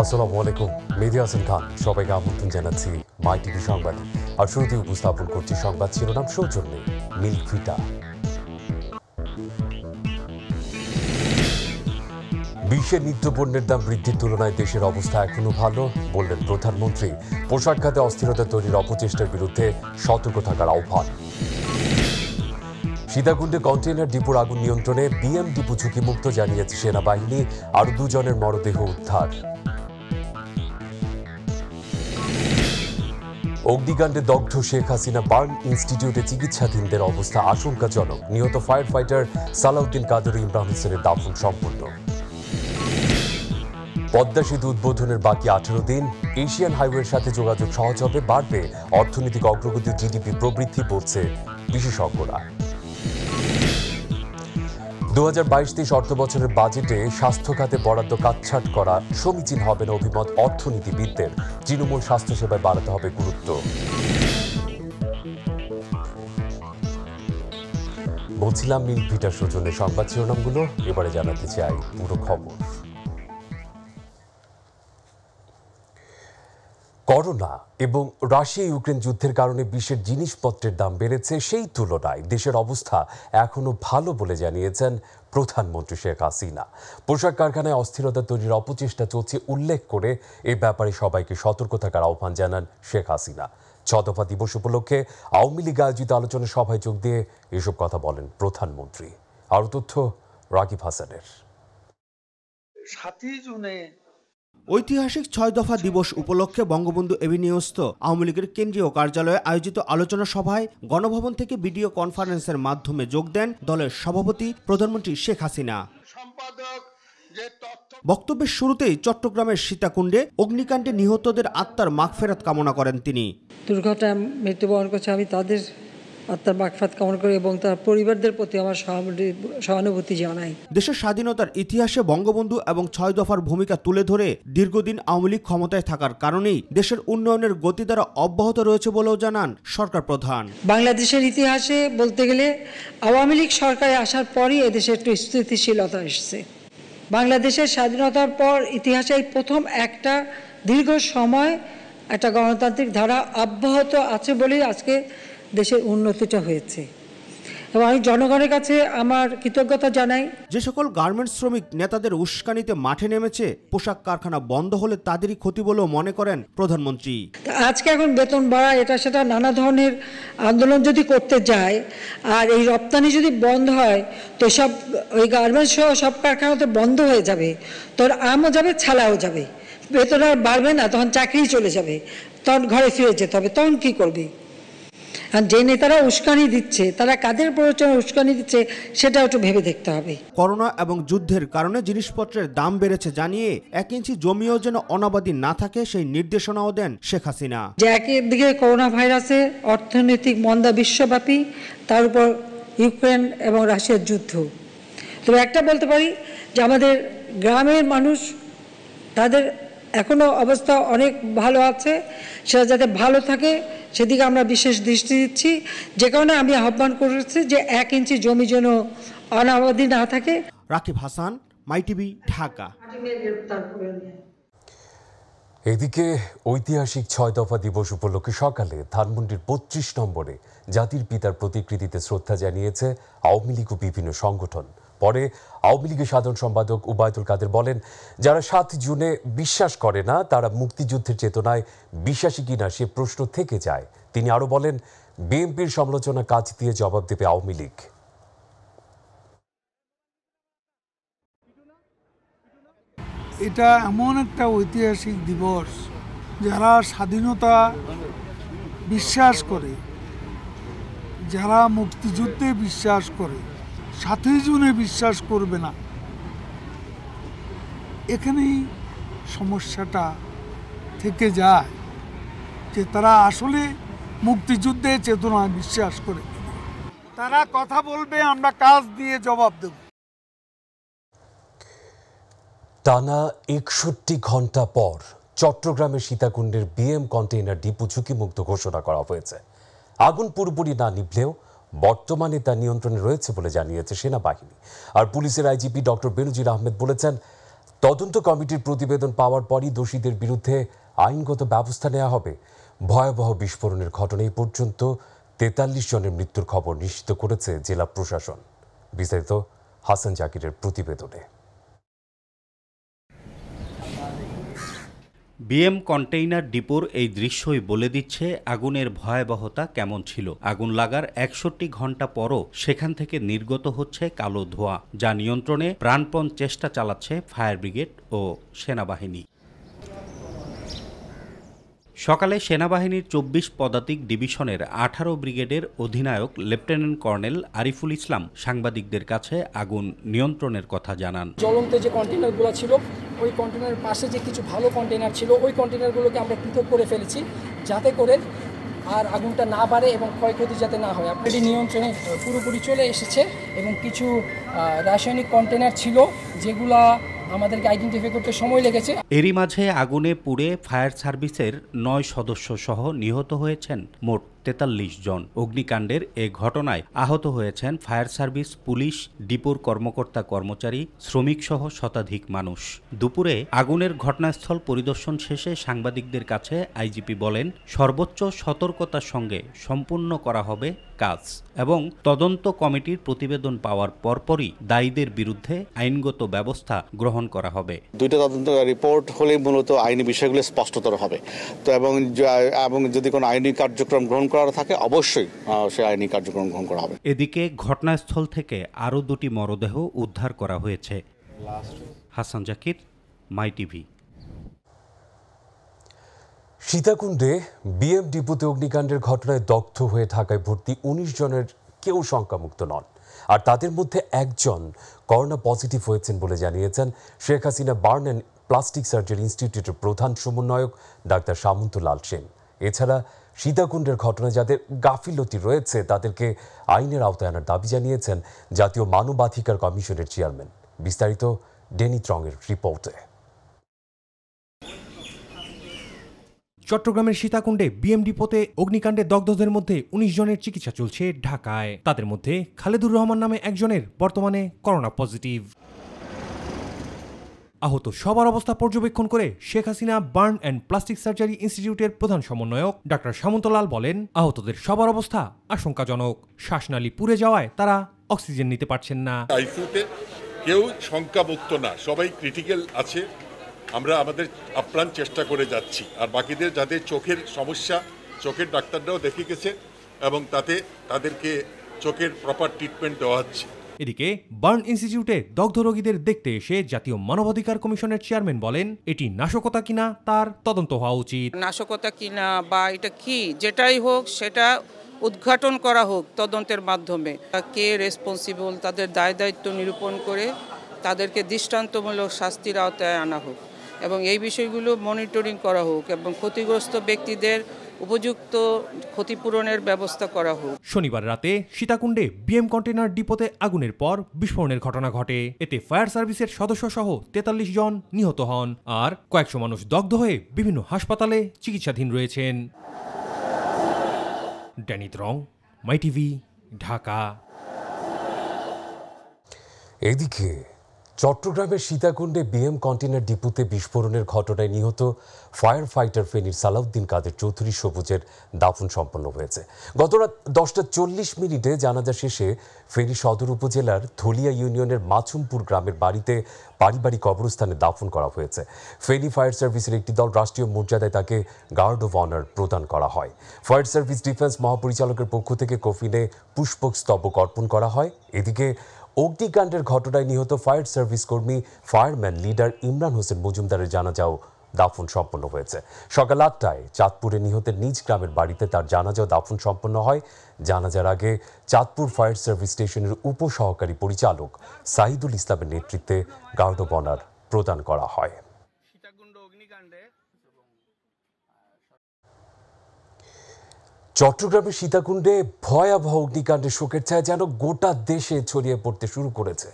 আসসালামু আলাইকুম। মেহেদী হাসান খান সবাইকে আমন্ত্রণ জানাচ্ছি মাই টিভি সংবাদ। আর শুরুতে উপস্থাপন করছি সংবাদ শিরোনাম সৌজন্যে মিল্ক ভিটা। বিশ্বের নিত্যপণ্যের দাম বৃদ্ধির তুলনায় দেশের অবস্থা এখনো ভালো বললেন প্রধানমন্ত্রী। পোশাক খাতে অস্থিরতা তৈরির অপচেষ্টার বিরুদ্ধে সতর্ক থাকার আহ্বান। সীতাকুণ্ডে কন্টেইনার ডিপোর আগুন নিয়ন্ত্রণে বিএম ডিপো ঝুঁকিমুক্ত জানিয়েছে সেনাবাহিনী। আরও 2 জনের মরদেহ উদ্ধার। অগ্নিকাণ্ডে দগ্ধ শেখ হাসিনা বার্ন ইনস্টিটিউটে চিকিৎসাধীনদের অবস্থা আশঙ্কাজনক। নিহত ফায়ার ফাইটার সালাউদ্দিন কাদের ও ইমরান হোসেনের দাফন সম্পূর্ণ। পদ্মা সেতু উদ্বোধনের বাকি 18 দিন। এশিয়ান হাইওয়ের সাথে যোগাযোগ সহজ হবে, বাড়বে অর্থনৈতিক অগ্রগতি, জিডিপি প্রবৃদ্ধি বলছে বিশেষজ্ঞরা। 2022-23 অর্থ বছরের বাজেটে স্বাস্থ্য খাতে বরাদ্দ কাটছাঁট করা সমীচীন হবে না অভিমত অর্থনীতিবিদদের। তৃণমূল স্বাস্থ্যসেবায় বাড়াতে হবে গুরুত্ব। বলছিলাম মিল্ক ভিটার সৌজন্যে সংবাদ শিরোনামগুলো, এবারে জানাতে চাই পুরো খবর। করোনা এবং রাশিয়া ইউক্রেন যুদ্ধের কারণে বিশ্বের জিনিসপত্রের দাম বেড়েছে। সেই তুলনায় দেশের অবস্থা এখনো ভালো বলে জানিয়েছেন প্রধানমন্ত্রী শেখ হাসিনা। পোশাক কারখানায় অস্থিরতা তৈরির অপচেষ্টা চলছে উল্লেখ করে এ ব্যাপারে সবাইকে সতর্ক থাকার আহ্বান জানান শেখ হাসিনা। 6 দফা দিবস উপলক্ষে আওয়ামী লীগ আয়োজিত আলোচনা সভায় যোগ দিয়ে এসব কথা বলেন প্রধানমন্ত্রী। আরও তথ্য রাকিব হাসানের। 7 জুনে ঐতিহাসিক 6 দফা দিবস উপলক্ষে বঙ্গবন্ধু এভিনিউস্থ আওয়ামী লীগের কেন্দ্রীয় কার্যালয়ে আয়োজিত আলোচনা সভায় গণভবন থেকে ভিডিও কনফারেন্সের মাধ্যমে যোগ দেন দলের সভাপতি প্রধানমন্ত্রী শেখ হাসিনা। বক্তব্যের শুরুতেই চট্টগ্রামের সীতাকুণ্ডে অগ্নিকাণ্ডে নিহতদের আত্মার মাগফিরাত কামনা করেন তিনি। দুর্ঘটনায় মৃত্যুবরণ করছে, আমি তাদের আত্মার মাগফিরাত কামনা করি এবং তার পরিবারদের প্রতি আমার সহানুভূতি জানাই। দেশের স্বাধীনতার ইতিহাসে বঙ্গবন্ধু এবং 6 দফার ভূমিকা তুলে ধরে দীর্ঘদিন আওয়ামী লীগ ক্ষমতায় থাকার কারণেই দেশের উন্নয়নের গতি দ্বারা অব্যাহত রয়েছে বলেও জানান সরকার প্রধান। বাংলাদেশের ইতিহাসে বলতে গেলে আওয়ামী লীগ সরকারে আসার পরই এদেশে একটু স্থিতিশীলতা এসেছে। বাংলাদেশের স্বাধীনতার পর ইতিহাসে প্রথম একটা দীর্ঘ সময় একটা গণতান্ত্রিক ধারা অব্যাহত আছে বলেই আজকে দেশের উন্নতিটা হয়েছে এবং আমি জনগণের কাছে আমার কৃতজ্ঞতা জানাই। যে সকল গার্মেন্টস শ্রমিক নেতাদের উস্কানিতে মাঠে নেমেছে, পোশাক কারখানা বন্ধ হলে তাদেরই ক্ষতি বলেও মনে করেন প্রধানমন্ত্রী। আজকে এখন বেতন বাড়া এটা সেটা নানা ধরনের আন্দোলন যদি করতে যায় আর এই রপ্তানি যদি বন্ধ হয় তো সব ওই গার্মেন্টস সহ সব কারখানাতে বন্ধ হয়ে যাবে, তোর আমও যাবে ছালাও যাবে, বেতন আর বাড়বে না, তখন চাকরি চলে যাবে, তখন ঘরে ফিরে যেতে হবে, তখন কি করবে? আর যে নেতারা উস্কানি দিচ্ছে তারা কাদের প্ররোচনায় উস্কানি দিচ্ছে সেটা একটু ভেবে দেখতে হবে। করোনা এবং যুদ্ধের কারণে জিনিসপত্রের দাম বেড়েছে জানিয়ে 1 ইঞ্চি জমিও যেন অনাবাদি না থাকে সেই নির্দেশনাও দেন শেখ হাসিনা। যে একদিকে করোনা ভাইরাসে অর্থনৈতিক মন্দা বিশ্বব্যাপী, তার উপর ইউক্রেন এবং রাশিয়ার যুদ্ধ। তবে একটা বলতে পারি যে আমাদের গ্রামের মানুষ তাদের এখনো অবস্থা অনেক ভালো আছে, সেটা যাতে ভালো থাকে সেদিকে আমরা বিশেষ দৃষ্টি দিচ্ছি। যে কারণে আমি আহ্বান করেছি যে 1 ইঞ্চি জমি যেন অনাবাদি না থাকে। রাকিব হাসান, মাই টিভি, ঢাকা। এদিকে ঐতিহাসিক 6 দফা দিবস উপলক্ষে সকালে ধানমন্ডির 32 নম্বরে জাতির পিতার প্রতিকৃতিতে শ্রদ্ধা জানিয়েছে আওয়ামী লীগ ও বিভিন্ন সংগঠন। পরে আওয়ামী লীগের সাধারণ সম্পাদক ওবায়দুল কাদের বলেন, যারা 7 জুনে বিশ্বাস করে না তারা মুক্তিযুদ্ধের চেতনায় বিশ্বাসী কিনা সে প্রশ্ন থেকে যায়। তিনি আরো বলেন, বিএনপির সমালোচনা কাজ দিয়ে জবাব দেবে আওয়ামী লীগ। এটা এমন একটা ঐতিহাসিক দিবস, যারা স্বাধীনতা বিশ্বাস করে, যারা মুক্তিযুদ্ধে বিশ্বাস করে, 7 জুনে বিশ্বাস করবে না, এখানেই সমস্যাটা থেকে যায় যে তারা আসলে মুক্তিযুদ্ধে চেতনায় বিশ্বাস করে। তারা কথা বলবে, আমরা কাজ দিয়ে জবাব দেব। টানা 61 ঘন্টা পর চট্টগ্রামের সীতাকুণ্ডের বিএম কন্টেইনার ডিপো ঝুঁকিমুক্ত ঘোষণা করা হয়েছে। আগুন পুরোপুরি না নিভলেও বর্তমানে তা নিয়ন্ত্রণে রয়েছে বলে জানিয়েছে সেনাবাহিনী। আর পুলিশের আইজিপি ডক্টর বেনজির আহমেদ বলেছেন, তদন্ত কমিটির প্রতিবেদন পাওয়ার পরই দোষীদের বিরুদ্ধে আইনগত ব্যবস্থা নেওয়া হবে। ভয়াবহ বিস্ফোরণের ঘটনায় পর্যন্ত ৪৩ জনের মৃত্যুর খবর নিশ্চিত করেছে জেলা প্রশাসন। বিস্তারিত হাসান জাকিরের প্রতিবেদনে। বিএম কন্টেইনার ডিপোর এই দৃশ্যই বলে দিচ্ছে আগুনের ভয়াবহতা কেমন ছিল। আগুন লাগার ৬১ ঘন্টা পরও সেখান থেকে নির্গত হচ্ছে কালো ধোঁয়া, যা নিয়ন্ত্রণে প্রাণপণ চেষ্টা চালাচ্ছে ফায়ার ব্রিগেড ও সেনাবাহিনী। সকালে সেনাবাহিনীর ২৪ পদাতিক ডিভিশনের ১৮ ব্রিগেডের অধিনায়ক লেফটেন্যান্ট কর্নেল আরিফুল ইসলাম সাংবাদিকদের কাছে আগুন নিয়ন্ত্রণের কথা জানান। জ্বলন্ত যে কন্টেনারগুলো ছিল, ওই কন্টেনারের পাশে যে কিছু ভালো কন্টেনার ছিল, ওই কন্টেনারগুলোকে আমরা পৃথক করে ফেলেছি, যাতে করে আর আগুনটা না বাড়ে এবং ক্ষয়ক্ষতি যাতে না হয়। আপনার নিয়ন্ত্রণে পুরোপুরি চলে এসেছে এবং কিছু রাসায়নিক কন্টেনার ছিল যেগুলা আমাদেরকে আইডেন্টিফাই করতে সময় লেগেছে। এরই মাঝে আগুনে পুড়ে ফায়ার সার্ভিসের ৯ সদস্য সহ নিহত হয়েছেন মোট ৪৩ জন। অগ্নিকাণ্ডের এ ঘটনায় আহত হয়েছেন ফায়ার সার্ভিস, পুলিশ, ডিপোর কর্মকর্তা কর্মচারী, শ্রমিক সহ শতাধিক মানুষ। দুপুরে আগুনের ঘটনাস্থল পরিদর্শন শেষে সাংবাদিকদের কাছে আইজিপি বলেন, সর্বোচ্চ সতর্কতার সঙ্গে সম্পূর্ণ করা হবে কাজ এবং তদন্ত কমিটির প্রতিবেদন পাওয়ার পরপরই দায়ীদের বিরুদ্ধে আইনগত ব্যবস্থা গ্রহণ করা হবে। দুইটা তদন্ত রিপোর্ট হলে মূলত আইনি বিষয়গুলো স্পষ্টতর হবে। তো এবং যদি কোনো আইনি কার্যক্রম গ্রহণ করা থাকে, অবশ্যই সে আইনি কার্যক্রম গ্রহণ করা হবে। এদিকে ঘটনাস্থল থেকে আরও ২টি মরদেহ উদ্ধার করা হয়েছে। হাসান জাকির, মাই টিভি। সীতাকুণ্ডে বিএম ডিপোতে অগ্নিকাণ্ডের ঘটনায় দগ্ধ হয়ে ঢাকায় ভর্তি ১৯ জনের কেউ শঙ্কামুক্ত নন, আর তাদের মধ্যে একজন করোনা পজিটিভ হয়েছেন বলে জানিয়েছেন Sheikh Hasina burn and plastic surgery ইনস্টিটিউটের প্রধান সমন্বয়ক ডাক্তার সামন্তলাল সেন। এছাড়া সীতাকুণ্ডের ঘটনায় যাদের গাফিলতি রয়েছে তাদেরকে আইনের আওতায় আনার দাবি জানিয়েছেন জাতীয় মানবাধিকার কমিশনের চেয়ারম্যান। বিস্তারিত ডেনি ত্রংয়ের রিপোর্টে। চট্টগ্রামের সীতাকুণ্ডে বিএম ডিপোতে অগ্নিকাণ্ডে দগ্ধদের মধ্যে ১৯ জনের চিকিৎসা চলছে ঢাকায়। তাদের মধ্যে খালেদুর রহমান নামে একজনের বর্তমানে করোনা পজিটিভ। আহত সবার অবস্থা পর্যবেক্ষণ করে Sheikh Hasina burn and plastic surgery ইনস্টিটিউটের প্রধান সমন্বয়ক ডাক্তার সামন্তলাল বলেন, আহতদের সবার অবস্থা আশঙ্কাজনক। শ্বাসনালী পুড়ে যাওয়ায় তারা অক্সিজেন নিতে পারছেন না। আইসিইউতে কেউ শঙ্কামুক্ত না, সবাই ক্রিটিক্যাল আছে। আমরা আমাদের আপ্রাণ চেষ্টা করে যাচ্ছি, আর বাকিদের যাদের চোখের সমস্যা, চোখের ডাক্তাররাও দেখে গেছে এবং তাদেরকে চোখের প্রপার ট্রিটমেন্ট দেওয়া হচ্ছে। এদিকে বার্ন ইনস্টিটিউটে দগ্ধ রোগীদের দেখতে এসে জাতীয় মানবাধিকার কমিশনের চেয়ারম্যান বলেন, এটি নাশকতা কিনা তার তদন্ত হওয়া উচিত। নাশকতা কিনা বা এটা কি, যেটাই হোক সেটা উদ্ঘাটন করা হোক তদন্তের মাধ্যমে। কে রেসপন্সিবল, তাদের দায় দায়িত্ব নিরূপণ করে তাদেরকে দৃষ্টান্তমূলক শাস্তির আওতায় আনা হোক এবং এই বিষয়গুলো মনিটরিং করা হোক এবং ক্ষতিগ্রস্ত ব্যক্তিদের উপযুক্ত ক্ষতিপূরণের ব্যবস্থা করা হোক। শনিবার রাতে সীতাকুণ্ডে বিএম কন্টেইনার ডিপোতে আগুনের পর বিস্ফোরণের ঘটনা ঘটে। এতে ফায়ার সার্ভিসের সদস্য সহ ৪৩ জন নিহত হন, আর কয়েকশো মানুষ দগ্ধ হয়ে বিভিন্ন হাসপাতালে চিকিৎসাধীন রয়েছেন। ড্যানি ত্রং, মাই টিভি, ঢাকা। এদিকে চট্টগ্রামের সীতাকুণ্ডে বিএম কন্টেইনার ডিপোতে বিস্ফোরণের ঘটনায় নিহত ফায়ার ফাইটার ফেনীর সালাউদ্দিন কাদের চৌধুরী সবুজের দাফন সম্পন্ন হয়েছে। গত রাত 10:40 জানাজা শেষে ফেনী সদর উপজেলার ধলিয়া ইউনিয়নের মাছুমপুর গ্রামের বাড়িতে পারিবারিক কবরস্থানে দাফন করা হয়েছে। ফেনী ফায়ার সার্ভিসের একটি দল রাষ্ট্রীয় মর্যাদায় তাকে গার্ড অব অনার প্রদান করা হয়। ফায়ার সার্ভিস ডিফেন্স মহাপরিচালকের পক্ষ থেকে কফিনে পুষ্পস্তবক অর্পণ করা হয়। এদিকে অগ্নিকাণ্ডের ঘটনায় নিহত ফায়ার সার্ভিস কর্মী ফায়ারম্যান লিডার ইমরান হোসেন মজুমদারের জানাজাও দাফন সম্পন্ন হয়েছে। সকাল ৮টায় চাঁদপুরে নিহতের নিজ গ্রামের বাড়িতে তার জানাজাও দাফন সম্পন্ন হয়। জানাজার আগে চাঁদপুর ফায়ার সার্ভিস স্টেশনের উপসহকারী পরিচালক সাহিদুল ইসলামের নেতৃত্বে গার্ড অব অনার প্রদান করা হয়। চট্টগ্রামের সীতাকুণ্ডে ভয়াবহ অগ্নিকাণ্ডের শোকের ছায়া যেন গোটা দেশে ছড়িয়ে পড়তে শুরু করেছে।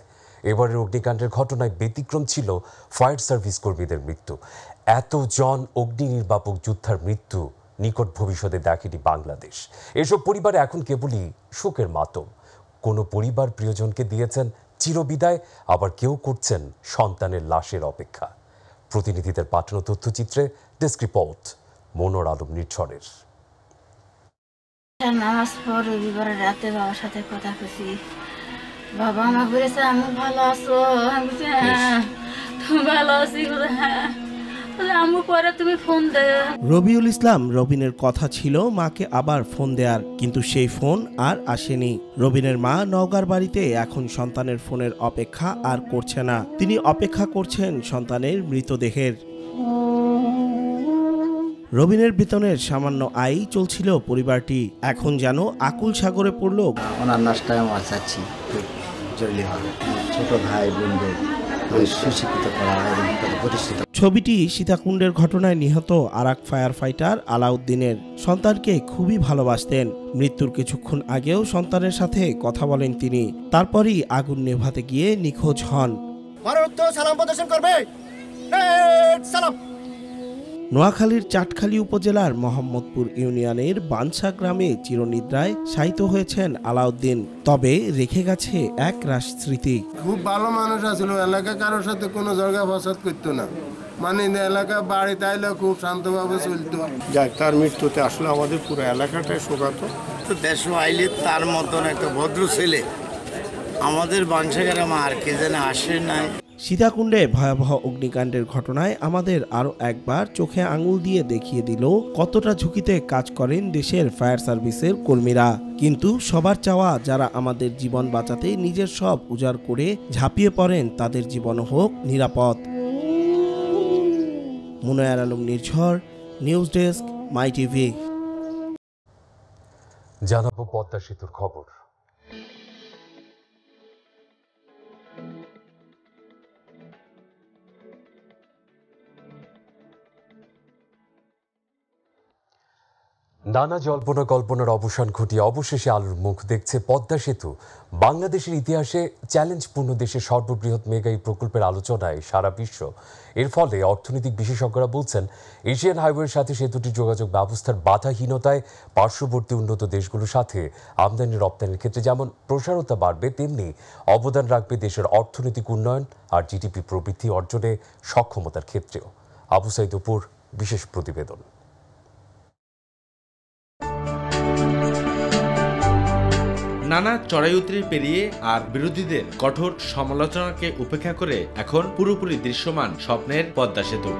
এবারের অগ্নিকাণ্ডের ঘটনায় ব্যতিক্রম ছিল ফায়ার সার্ভিস কর্মীদের মৃত্যু। এতজন অগ্নি নির্বাপক যোদ্ধার মৃত্যু নিকট ভবিষ্যতে দেখেনি বাংলাদেশ। এসব পরিবারে এখন কেবলই শোকের মাতম। কোনো পরিবার প্রিয়জনকে দিয়েছেন চিরবিদায়, আবার কেউ করছেন সন্তানের লাশের অপেক্ষা। প্রতিনিধিদের পাঠানো তথ্যচিত্রে ডেস্ক রিপোর্ট মনোর আলম নির্ঝরের। নামাজ পর রবিবার রাতে বাবার সাথে কথা কইছি। বাবা আমাকে বলেছে আমি ভালো আছো, আমি তুমি ভালো আছি, আমি পরে তুমি ফোন দে। রবিউল ইসলাম রবিনের কথা ছিল মাকে আবার ফোন দেয়ার, কিন্তু সেই ফোন আর আসেনি। রবিনের মা নওগাঁর বাড়িতে এখন সন্তানের ফোনের অপেক্ষা আর করছে না। তিনি অপেক্ষা করছেন সন্তানের মৃতদেহের। রবিনের বেতনের সামান্য আয় চলছিল পরিবারটি, এখন যেন আকুল সাগরে পড়ল। ওনার নাশটায় আমার চাচ্ছি জরুরি হবে, ছোট ভাই বোনদের সুশিক্ষিত করা এবং প্রতিষ্ঠিত। ছবিটি সীতাকুণ্ডের ঘটনায় নিহত আরাক ফায়ার ফাইটার আলাউদ্দিনের। সন্তানকে খুবই ভালোবাসতেন। মৃত্যুর কিছুক্ষণ আগেও সন্তানের সাথে কথা বলেন তিনি, তারপরই আগুন নেভাতে গিয়ে নিখোঁজ হন। সালাম প্রদর্শন করবে। সালাম। নোয়াখালীর চাটখালী উপজেলার মোহাম্মদপুর ইউনিয়নের বানসা গ্রামে চিরনিদ্রায় শায়িত হয়েছেন আলাউদ্দিন, তবে রেখে গেছে এক রাশ স্মৃতি। খুব ভালো মানুষ আসলে, এলাকা কারোর সাথে কোনো জায়গা ফসাদ করতো না, মানে এলাকা বাড়িতে আইলে খুব শান্তভাবে চলতো। যাক, তার মৃত্যুতে আসলে আমাদের পুরো এলাকাটাই শোকাতো। তো দেশ আইলে তার মতন একটা ভদ্র ছেলে আমাদের বানসা গ্রামে আর কে যেন আসে নাই। সীতাকুণ্ডে ভয়াবহ অগ্নিকাণ্ডের ঘটনায় আমাদের আরও একবার চোখে আঙুল দিয়ে দেখিয়ে দিল কতটা ঝুঁকিতে কাজ করেন দেশের ফায়ার সার্ভিসের কর্মীরা। কিন্তু সবার চাওয়া, যারা আমাদের জীবন বাঁচাতে নিজের সব উজাড় করে ঝাঁপিয়ে পড়েন, তাদের জীবন হোক নিরাপদ। মুনয়ার আলম নির্ঝর, নিউজ ডেস্ক, মাই টিভি। জানাবো পদ্মা সেতুর খবর। নানা জল্পনা কল্পনার অবসান ঘটিয়ে অবশেষে আলোর মুখ দেখছে পদ্মা সেতু। বাংলাদেশের ইতিহাসে চ্যালেঞ্জপূর্ণ দেশের সর্ববৃহৎ মেগা এই প্রকল্পের আলোচনায় সারা বিশ্ব। এর ফলে অর্থনৈতিক বিশেষজ্ঞরা বলছেন, এশিয়ান হাইওয়ের সাথে সেতুটির যোগাযোগ ব্যবস্থার বাধাহীনতায় পার্শ্ববর্তী উন্নত দেশগুলোর সাথে আমদানি রপ্তানির ক্ষেত্রে যেমন প্রসারতা বাড়বে, তেমনি অবদান রাখবে দেশের অর্থনৈতিক উন্নয়ন আর জিডিপি প্রবৃদ্ধি অর্জনে সক্ষমতার ক্ষেত্রেও। আবু সাইদ অপুর বিশেষ প্রতিবেদন। নানা চড়াই-উতরি পেরিয়ে আর বিরোধীদের কঠোর সমালোচনাকে উপেক্ষা করে এখন পুরোপুরি দৃশ্যমান স্বপ্নের পদ্মা সেতু।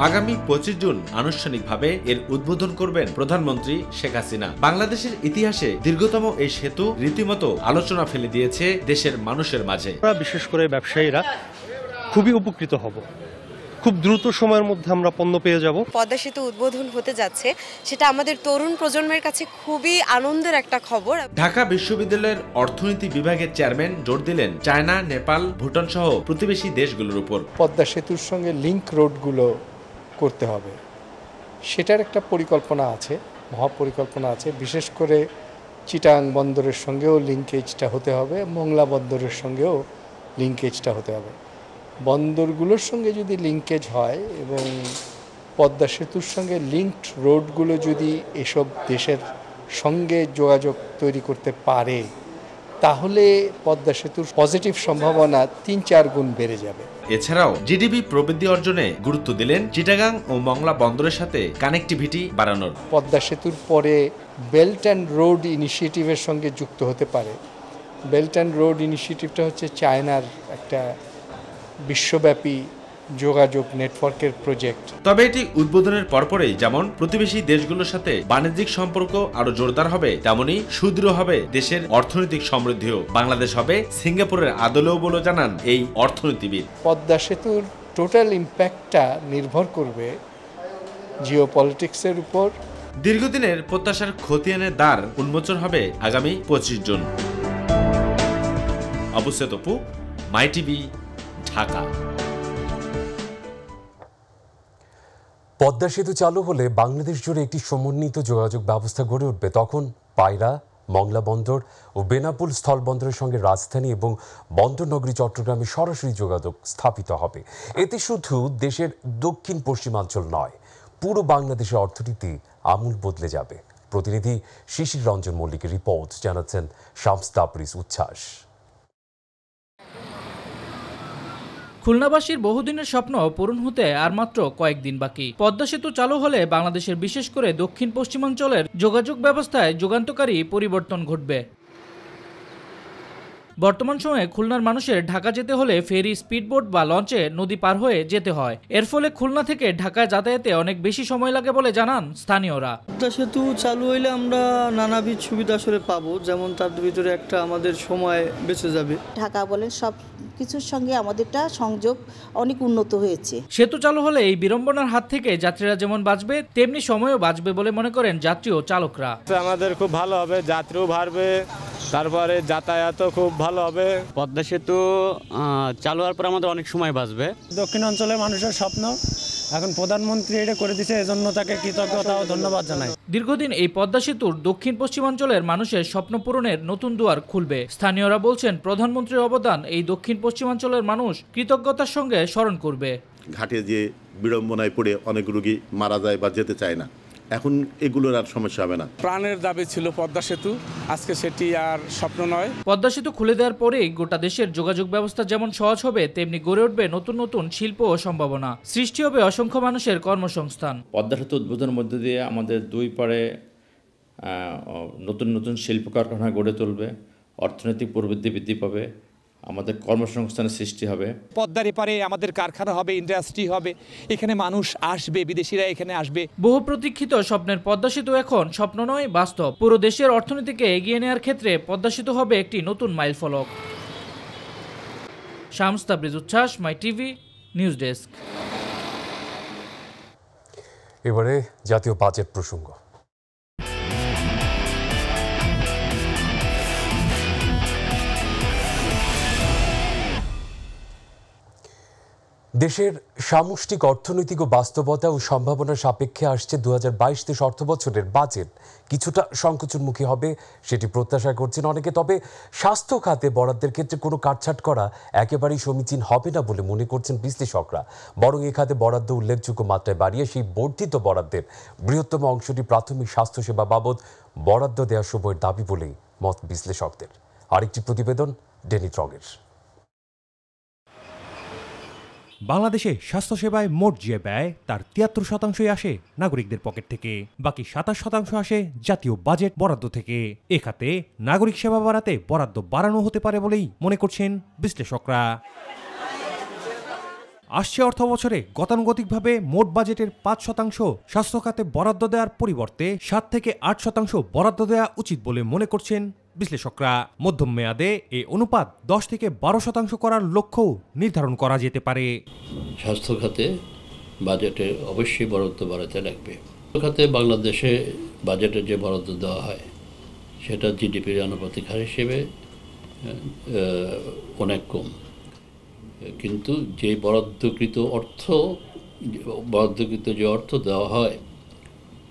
আগামী 25 জুন আনুষ্ঠানিকভাবে এর উদ্বোধন করবেন প্রধানমন্ত্রী শেখ হাসিনা। বাংলাদেশের ইতিহাসে দীর্ঘতম এই সেতু রীতিমতো আলোচনা ফেলে দিয়েছে দেশের মানুষের মাঝে। বিশেষ করে ব্যবসায়ীরা খুবই উপকৃত হব। খুব দ্রুত সময়ের মধ্যে আমরা পণ্য পেয়ে যাব। পদ্মা সেতু উদ্বোধন হতে যাচ্ছে, সেটা আমাদের তরুণ প্রজন্মের কাছে খুবই আনন্দের একটা খবর। ঢাকা বিশ্ববিদ্যালয়ের অর্থনীতি বিভাগের চেয়ারম্যান জোর দিলেন চায়না, নেপাল, ভুটান সহ প্রতিবেশী দেশগুলোর উপর। পদ্মা সেতুর সঙ্গে লিংক রোডগুলো করতে হবে, সেটার একটা পরিকল্পনা আছে, মহাপরিকল্পনা আছে। বিশেষ করে চিটাং বন্দরের সঙ্গেও লিঙ্কেজটা হতে হবে, মোংলা বন্দরের সঙ্গেও লিঙ্কেজটা হতে হবে। বন্দরগুলোর সঙ্গে যদি লিঙ্কেজ হয় এবং পদ্মা সেতুর সঙ্গে লিঙ্কড রোডগুলো যদি এসব দেশের সঙ্গে যোগাযোগ তৈরি করতে পারে, তাহলে পদ্মা সেতুর পজিটিভ সম্ভাবনা ৩-৪ গুণ বেড়ে যাবে। এছাড়াও জিডিপি প্রবৃদ্ধি অর্জনে গুরুত্ব দিলেন চিটাগাং ও মংলা বন্দরের সাথে কানেক্টিভিটি বাড়ানোর। পদ্মা সেতুর পরে বেল্ট অ্যান্ড রোড ইনিশিয়েটিভের সঙ্গে যুক্ত হতে পারে। বেল্ট অ্যান্ড রোড ইনিশিয়েটিভটা হচ্ছে চায়নার একটা বিশ্বব্যাপী যোগাযোগ নেটওয়ার্কের প্রজেক্ট। তবে এটি উদ্বোধনের পরপরই যেমন প্রতিবেশী দেশগুলোর সাথে বাণিজ্যিক সম্পর্ক আরো জোরদার হবে, তেমনি সুদৃঢ় হবে দেশের অর্থনৈতিক সমৃদ্ধিও। বাংলাদেশ হবে সিঙ্গাপুরের আদলেও বলে জানান এই অর্থনীতিবিদ। পদ্মা সেতুর টোটাল ইম্প্যাক্টটা নির্ভর করবে জিওপলিটিক্সের উপর। দীর্ঘদিনের প্রত্যাশার খতিয়ানের দ্বার উন্মোচন হবে আগামী 25 জুন। আবু সাইদ অপু, মাই টিভি, ঢাকা। পদ্মা সেতু চালু হলে বাংলাদেশ জুড়ে একটি সমন্বিত যোগাযোগ ব্যবস্থা গড়ে উঠবে। তখন পায়রা, মংলা বন্দর ও বেনাপুল স্থল বন্দরের সঙ্গে রাজধানী এবং বন্দরনগরী চট্টগ্রামে সরাসরি যোগাযোগ স্থাপিত হবে। এতে শুধু দেশের দক্ষিণ পশ্চিমাঞ্চল নয়, পুরো বাংলাদেশের অর্থনীতি আমূল বদলে যাবে। প্রতিনিধি শিশির রঞ্জন মল্লিকের রিপোর্ট, জানাচ্ছেন শামস তাবরিজ উচ্ছ্বাস। খুলনাবাসীর বহুদিনের স্বপ্ন পূরণ হতে আর মাত্র কয়েকদিন বাকি। পদ্মা সেতু চালু হলে বাংলাদেশের বিশেষ করে দক্ষিণ পশ্চিমাঞ্চলের যোগাযোগ ব্যবস্থায় যুগান্তকারী পরিবর্তন ঘটবে। বর্তমান সময়ে খুলনার মানুষের ঢাকা যেতে হলে ফেরি, স্পিডবোট বা লঞ্চে নদী পার হয়ে যেতে হয়। এর ফলে খুলনা থেকে ঢাকায় যাতায়াতে অনেক বেশি সময় লাগে বলে জানান স্থানীয়রা। পদ্মা সেতু চালু হইলে আমরা নানাবিধ সুবিধা আসলে পাবো, যেমন তার ভিতরে একটা আমাদের সময় বেঁচে যাবে। ঢাকা বলেন সব কিছুর সঙ্গে আমাদেরটা সংযোগ অনেক উন্নত হয়েছে। সেতু চালু হলে এই বিড়ম্বনার হাত থেকে যাত্রীরা যেমন বাঁচবে তেমনি সময়ও বাঁচবে বলে মনে করেন যাত্রী ও চালকরা। আমাদের খুব ভালো হবে, যাত্রীও বাড়বে, তারপরে যাতায়াতও খুব ভালো হবে। পদ্মা সেতু চালু হওয়ার পর আমাদের অনেক সময় বাঁচবে। দক্ষিণ অঞ্চলের মানুষের স্বপ্ন, এখন প্রধানমন্ত্রী এটা করে দিয়েছে, এজন্য তাকে কৃতজ্ঞতা ও ধন্যবাদ জানাই। দীর্ঘদিন এই পদ্মা সেতুর দক্ষিণ পশ্চিমাঞ্চলের মানুষের স্বপ্ন পূরণের নতুন দুয়ার খুলবে। স্থানীয়রা বলছেন, প্রধানমন্ত্রীর অবদান এই দক্ষিণ পশ্চিমাঞ্চলের মানুষ কৃতজ্ঞতার সঙ্গে স্মরণ করবে। ঘাটে যে বিড়ম্বনায় পড়ে অনেক রোগী মারা যায় বা যেতে চায় না, এখন এগুলোর আর সমস্যা হবে না। প্রাণের দাবি ছিল পদ্মা সেতু, আজকে সেটি আর স্বপ্ন নয়। পদ্মা সেতু খুলে দেওয়ার পরেই গোটা দেশের যোগাযোগ ব্যবস্থা যেমন সহজ হবে, তেমনি গড়ে উঠবে নতুন নতুন শিল্প ও সম্ভাবনা। সৃষ্টি হবে অসংখ্য মানুষের কর্মসংস্থান। পদ্মা সেতু উদ্বোধনের মধ্যে দিয়ে আমাদের দুই পারে নতুন নতুন শিল্প কারখানা গড়ে তুলবে, অর্থনৈতিক প্রবৃদ্ধি বৃদ্ধি পাবে, আমাদের কর্মসংস্থানের সৃষ্টি হবে। পদ্মার এপারে আমাদের কারখানা হবে, ইন্ডাস্ট্রি হবে, এখানে মানুষ আসবে, বিদেশিরা এখানে আসবে। বহু প্রতীক্ষিত স্বপ্নের পদ্মা সেতু এখন স্বপ্ন নয়, বাস্তব। পুরো দেশের অর্থনীতিকে এগিয়ে নেওয়ার ক্ষেত্রে পদ্মা সেতু হবে একটি নতুন মাইলফলক। শামস তাবরিজ উচ্ছ্বাস, মাই টিভি নিউজ ডেস্ক। এবারে জাতীয় বাজেট প্রসঙ্গ। দেশের সামষ্টিক অর্থনৈতিক ও বাস্তবতা ও সম্ভাবনার সাপেক্ষে আসছে 2022-23 অর্থবছরের বাজেট কিছুটা সংকোচনমুখী হবে, সেটি প্রত্যাশা করছেন অনেকে। তবে স্বাস্থ্য খাতে বরাদ্দের ক্ষেত্রে কোনো কাটছাট করা একেবারেই সমীচীন হবে না বলে মনে করছেন বিশ্লেষকরা। বরং এ খাতে বরাদ্দ উল্লেখযোগ্য মাত্রায় বাড়িয়ে সেই বর্ধিত বরাদ্দের বৃহত্তম অংশটি প্রাথমিক স্বাস্থ্যসেবা বাবদ বরাদ্দ দেওয়ার সময়ের দাবি বলেই মত বিশ্লেষকদের। আরেকটি প্রতিবেদন ডেনি ট্রগের। বাংলাদেশে স্বাস্থ্যসেবায় মোট যে ব্যয় তার 73% আসে নাগরিকদের পকেট থেকে, বাকি 27% আসে জাতীয় বাজেট বরাদ্দ থেকে। এ খাতে নাগরিক সেবা বাড়াতে বরাদ্দ বাড়ানো হতে পারে বলেই মনে করছেন বিশ্লেষকরা। আসছে অর্থ বছরে গতানুগতিকভাবে মোট বাজেটের 5% স্বাস্থ্য খাতে বরাদ্দ দেওয়ার পরিবর্তে 7 থেকে 8% বরাদ্দ দেওয়া উচিত বলে মনে করছেন বিশ্লেষকরা। মধ্যম মেয়াদে এ অনুপাত 10 থেকে 12% করার লক্ষ্যও নির্ধারণ করা যেতে পারে। স্বাস্থ্য খাতে বাজেটে অবশ্যই বরাদ্দ বাড়াতে লাগবে। স্বাস্থ্য খাতে বাংলাদেশে বাজেটে যে বরাদ্দ দেওয়া হয় সেটা জিডিপির আনুপাতিক হার হিসেবে অনেক কম, কিন্তু যে বরাদ্দকৃত যে অর্থ দেওয়া হয়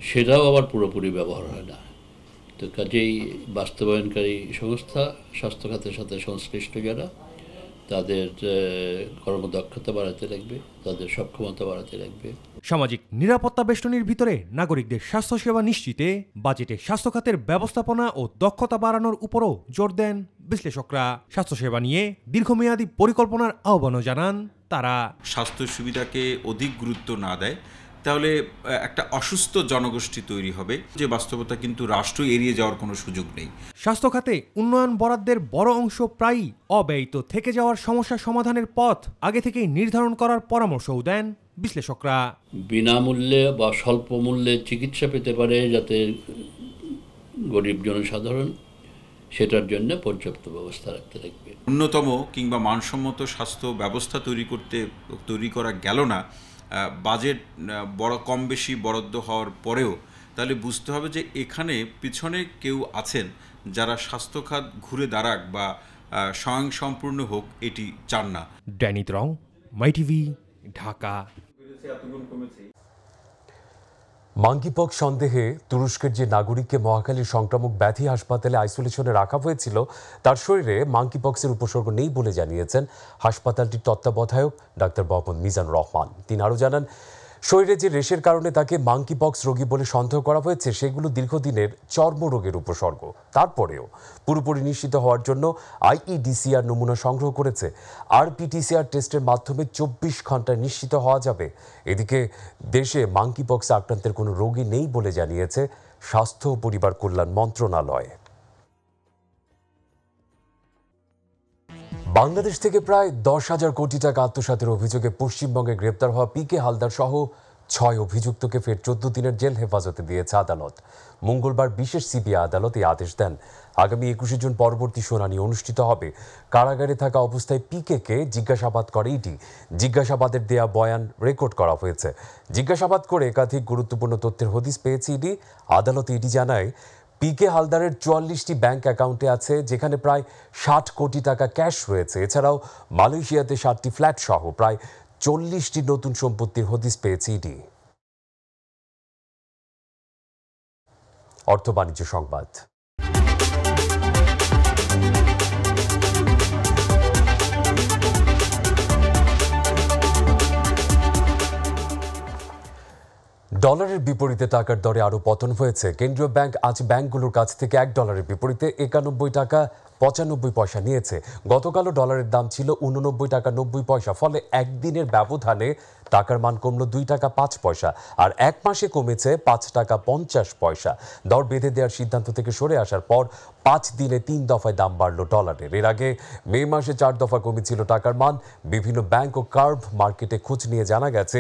সেটাও আবার পুরোপুরি ব্যবহার হয় না। তো কাজেই বাস্তবায়নকারী সংস্থা, স্বাস্থ্য খাতের সাথে সংশ্লিষ্ট যারা, তাদের কর্মদক্ষতা বাড়াতে লাগবে, তাদের সক্ষমতা বাড়াতে লাগবে। সামাজিক নিরাপত্তা বেষ্টনীর ভিতরে নাগরিকদের স্বাস্থ্যসেবা নিশ্চিতে বাজেটে স্বাস্থ্য খাতের ব্যবস্থাপনা ও দক্ষতা বাড়ানোর উপরও জোর দেন বিশ্লেষকরা। স্বাস্থ্যসেবা নিয়ে দীর্ঘমেয়াদী পরিকল্পনার আহ্বানও জানান তারা। স্বাস্থ্য সুবিধাকে অধিক গুরুত্ব না দেয় তাহলে একটা অসুস্থ জনগোষ্ঠী তৈরি হবে, যে বাস্তবতা কিন্তু রাষ্ট্র এড়িয়ে যাওয়ার কোনো সুযোগ নেই। স্বাস্থ্য খাতে উন্নয়ন বরাদ্দের বড় অংশ প্রায়ই অব্যয়িত থেকে যাওয়ার সমস্যা সমাধানের পথ আগে থেকেই নির্ধারণ করার পরামর্শও দেন বিশ্লেষকরা। বিনামূল্যে বা স্বল্প মূল্যে চিকিৎসা পেতে পারে যাতে গরিব জনসাধারণ, সেটার জন্য পর্যাপ্ত ব্যবস্থা রাখতে লাগবে। অন্যতম কিংবা মানসম্মত স্বাস্থ্য ব্যবস্থা তৈরি করা গেল না বাজেট বড় কম বেশি বরাদ্দ হওয়ার পরেও, তাহলে বুঝতে হবে যে এখানে পিছনে কেউ আছেন যারা স্বাস্থ্য খাত ঘুরে দাঁড়াক বা স্বয়ংসম্পূর্ণ হোক এটি চান না। ড্যানি রং, মাই টিভি, ঢাকা। মাঙ্কিপক্স সন্দেহে তুরস্কের যে নাগরিককে মহাখালীর সংক্রামক ব্যাধি হাসপাতালে আইসোলেশনে রাখা হয়েছিল তার শরীরে মাঙ্কিপক্সের উপসর্গ নেই বলে জানিয়েছেন হাসপাতালটির তত্ত্বাবধায়ক ডাক্তার মোহাম্মদ মিজানুর রহমান। তিনি আরও জানান, শরীরে যে রেশের কারণে তাকে মাঙ্কিপক্স রোগী বলে সন্দেহ করা হয়েছে সেগুলো দীর্ঘদিনের চর্মরোগের উপসর্গ। তারপরেও পুরোপুরি নিশ্চিত হওয়ার জন্য আইইডিসিআর নমুনা সংগ্রহ করেছে। আরপিটিসিআর টেস্টের মাধ্যমে 24 ঘন্টায় নিশ্চিত হওয়া যাবে। এদিকে দেশে মাঙ্কিপক্স আক্রান্তের কোনো রোগী নেই বলে জানিয়েছে স্বাস্থ্য ও পরিবার কল্যাণ মন্ত্রণালয়। বাংলাদেশ থেকে প্রায় 10,000 কোটি টাকা আত্মসাতের অভিযোগে পশ্চিমবঙ্গে গ্রেপ্তার হওয়া পিকে হালদার সহ 6 অভিযুক্তকে ফের 14 দিনের জেল হেফাজতে দিয়েছে আদালত। মঙ্গলবার বিশেষ সিবিআই আদালত এই আদেশ দেন। আগামী 21 জুন পরবর্তী শুনানি অনুষ্ঠিত হবে। কারাগারে থাকা অবস্থায় পিকেকে জিজ্ঞাসাবাদ করে ইডি। জিজ্ঞাসাবাদের দেয়া বয়ান রেকর্ড করা হয়েছে। জিজ্ঞাসাবাদ করে একাধিক গুরুত্বপূর্ণ তথ্যের হদিস পেয়েছে ইডি। আদালতে ইডি জানায়, পিকে হালদারের 44টি ব্যাংক অ্যাকাউন্টে আছে, যেখানে প্রায় 60 কোটি টাকা ক্যাশ রয়েছে। এছাড়াও মালয়েশিয়াতে 7টি ফ্ল্যাট সহ প্রায় 40টি নতুন সম্পত্তির হদিস পেয়েছে ইডি। অর্থ বাণিজ্য সংবাদ। ডলারের বিপরীতে টাকার দরে আরও পতন হয়েছে। কেন্দ্রীয় ব্যাংক আজ ব্যাংকগুলোর কাছ থেকে $1 বিপরীতে 91 টাকা 95 পয়সা নিয়েছে। গতকালও ডলারের দাম ছিল 89 টাকা 90 পয়সা। ফলে একদিনের ব্যবধানে টাকার মান কমল 2 টাকা 5 পয়সা, আর এক মাসে কমেছে 5 টাকা 50 পয়সা। দর বেঁধে দেওয়ার সিদ্ধান্ত থেকে সরে আসার পর 5 দিনে 3 দফায় দাম বাড়ল ডলারের। এর আগে মে মাসে 4 দফা কমেছিল টাকার মান। বিভিন্ন ব্যাংক ও কার্ভ মার্কেটে খোঁজ নিয়ে জানা গেছে,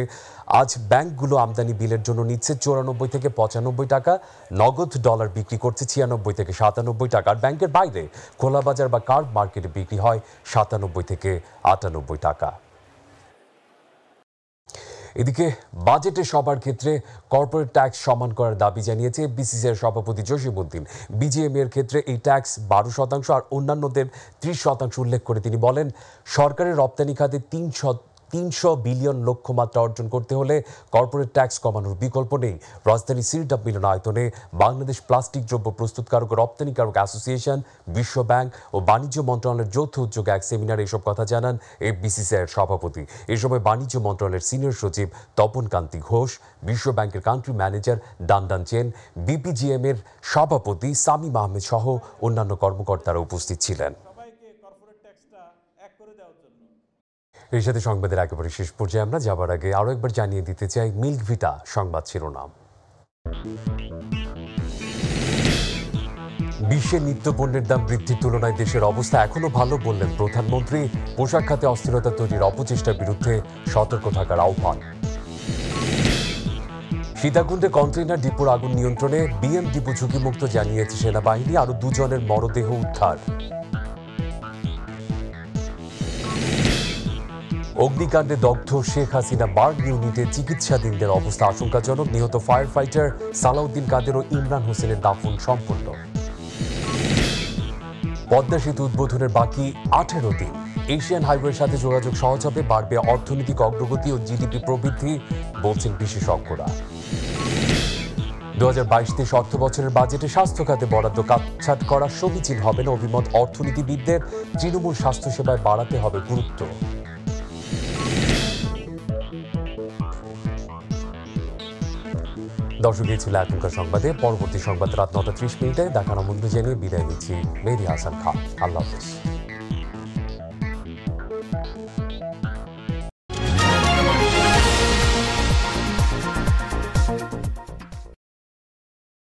আজ ব্যাংকগুলো আমদানি বিলের জন্য নিচ্ছে 94 থেকে 95 টাকা, নগদ ডলার বিক্রি করছে 96 থেকে 97 টাকা। আর ব্যাংকের বাইরে খোলা বাজার বা কার্ভ মার্কেটে বিক্রি হয় 97 থেকে 98 টাকা। এদিকে বাজেটে সবার ক্ষেত্রে কর্পোরেট ট্যাক্স সমান করার দাবি জানিয়েছে বিসিসিআই সভাপতি জসিমউদ্দিন। বিজিএমই এর ক্ষেত্রে এই ট্যাক্স 12% আর অন্যান্যদের 30% উল্লেখ করে তিনি বলেন, সরকারের রপ্তানি খাতে 300 বিলিয়ন লক্ষ্যমাত্রা অর্জন করতে হলে কর্পোরেট ট্যাক্স কমানোর বিকল্প নেই। রাজধানী সিরডাপ মিলনায়তনে বাংলাদেশ প্লাস্টিক দ্রব্য প্রস্তুতকারক ও রপ্তানিকারক অ্যাসোসিয়েশন, বিশ্ব ব্যাংক ও বাণিজ্য মন্ত্রণালয়ের যৌথ উদ্যোগে এক সেমিনারে এসব কথা জানান এই বিসিসিআইয়ের সভাপতি। এ সময় বাণিজ্য মন্ত্রণালয়ের সিনিয়র সচিব তপন কান্তি ঘোষ, বিশ্ব ব্যাংকের কান্ট্রি ম্যানেজার ডানডান চেন, বিপিজিএম এর সভাপতি সামিম আহমেদ সহ অন্যান্য কর্মকর্তারা উপস্থিত ছিলেন। এর সাথে সংবাদের একেবারে শেষ পর্যায়ে আমরা যাবার আগে আরও একবার জানিয়ে দিতে চাই মিল্ক ভিটা সংবাদ শিরোনাম। বিশ্বের নিত্যপণ্যের দাম বৃদ্ধির তুলনায় দেশের অবস্থা এখনো ভালো বললেন প্রধানমন্ত্রী। পোশাক খাতে অস্থিরতা তৈরির অপচেষ্টার বিরুদ্ধে সতর্ক থাকার আহ্বান। সীতাকুণ্ডে কন্টেইনার ডিপোর আগুন নিয়ন্ত্রণে বিএম ডিপো ঝুঁকিমুক্ত জানিয়েছে সেনাবাহিনী। আরও 2 জনের মরদেহ উদ্ধার। অগ্নিকাণ্ডে দগ্ধ শেখ হাসিনা বার্গ ইউনিটে চিকিৎসাধীনদের অবস্থা আশঙ্কাজনক। নিহত ফায়ার ফাইটার সালাউদ্দিন কাদের ও ইমরান হোসেনের দাফন সম্পন্ন। পদ্মা সেতু উদ্বোধনের বাকি 18 দিন। এশিয়ান হাইওয়ের সাথে যোগাযোগ সহজ হবে, বাড়বে অর্থনৈতিক অগ্রগতি ও জিডিপি প্রবৃদ্ধি, বলছেন বিশেষজ্ঞরা। 2022-23 অর্থ বছরের বাজেটে স্বাস্থ্য খাতে বরাদ্দ কাটছাট করা সমীচীন হবে না অভিমত অর্থনীতিবিদদের। তৃণমূল স্বাস্থ্যসেবায় বাড়াতে হবে গুরুত্ব। দর্শক, এই ছিল এখনকার সংবাদে। পরবর্তী সংবাদ রাত 9:30 দেখার আমন্ত্রণ জানিয়ে বিদায় নিচ্ছি। মেহেদী হাসান খান। আল্লাহ হাফেজ।